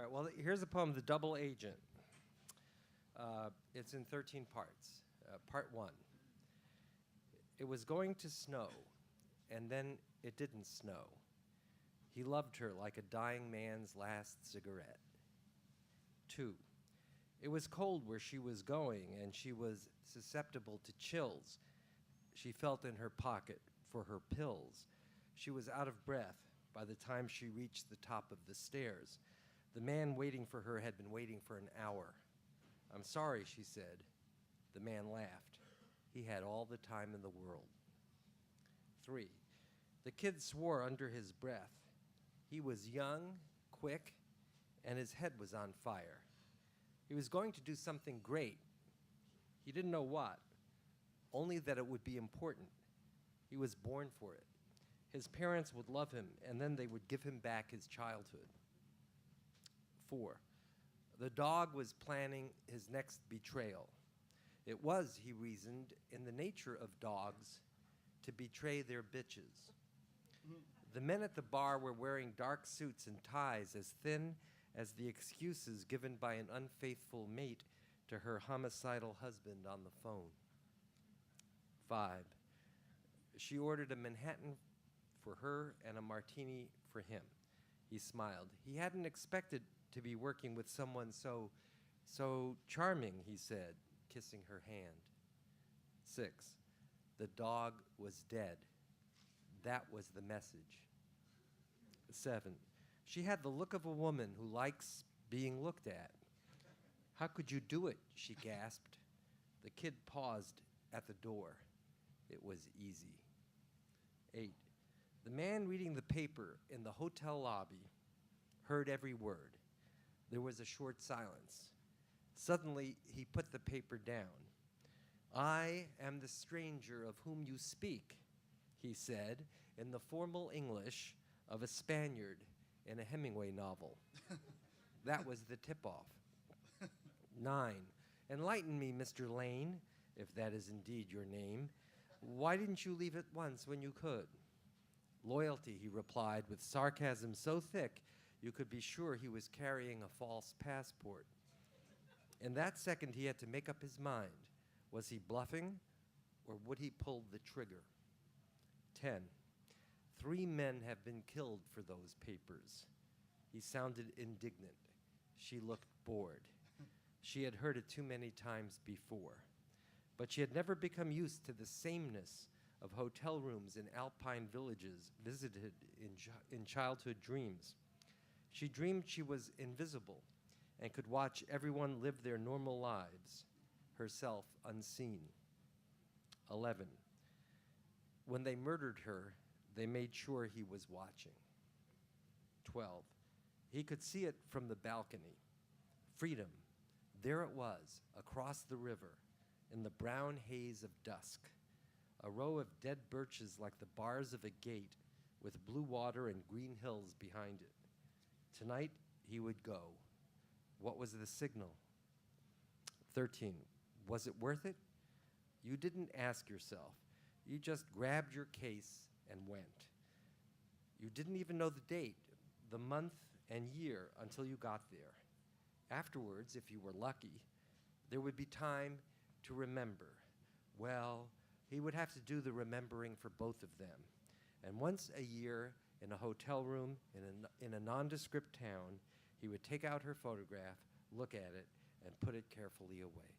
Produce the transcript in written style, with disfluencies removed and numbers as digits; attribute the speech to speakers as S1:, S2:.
S1: All right, well, here's a poem, The Double Agent. It's in 13 parts. Part 1. It was going to snow, and then it didn't snow. He loved her like a dying man's last cigarette. 2. It was cold where she was going, and she was susceptible to chills. She felt in her pocket for her pills. She was out of breath by the time she reached the top of the stairs. The man waiting for her had been waiting for an hour. "I'm sorry," she said. The man laughed. He had all the time in the world. 3. The kid swore under his breath. He was young, quick, and his head was on fire. He was going to do something great. He didn't know what, only that it would be important. He was born for it. His parents would love him, and then they would give him back his childhood. 4. The dog was planning his next betrayal. It was, he reasoned, in the nature of dogs to betray their bitches. The men at the bar were wearing dark suits and ties as thin as the excuses given by an unfaithful mate to her homicidal husband on the phone. 5. She ordered a Manhattan for her and a martini for him. He smiled. He hadn't expected to be working with someone so charming, he said, kissing her hand. 6. The dog was dead. That was the message. 7. She had the look of a woman who likes being looked at. "How could you do it?" she gasped. The kid paused at the door. It was easy. 8. The man reading the paper in the hotel lobby heard every word. There was a short silence. Suddenly, he put the paper down. "I am the stranger of whom you speak," he said in the formal English of a Spaniard in a Hemingway novel. That was the tip-off. 9. Enlighten me, Mr. Lane, if that is indeed your name. Why didn't you leave at once when you could? Loyalty, he replied with sarcasm so thick you could be sure he was carrying a false passport. In that second, he had to make up his mind. Was he bluffing, or would he pull the trigger? 10. 3 men have been killed for those papers. He sounded indignant. She looked bored. She had heard it too many times before. But she had never become used to the sameness of hotel rooms in alpine villages visited in childhood dreams. She dreamed she was invisible and could watch everyone live their normal lives, herself unseen. 11. When they murdered her, they made sure he was watching. 12. He could see it from the balcony. Freedom. There it was, across the river, in the brown haze of dusk. A row of dead birches like the bars of a gate with blue water and green hills behind it. Tonight, he would go. What was the signal? 13. Was it worth it? You didn't ask yourself. You just grabbed your case and went. You didn't even know the date, the month and year until you got there. Afterwards, if you were lucky, there would be time to remember. Well, he would have to do the remembering for both of them. And once a year, in a hotel room in a nondescript town, he would take out her photograph, look at it, and put it carefully away.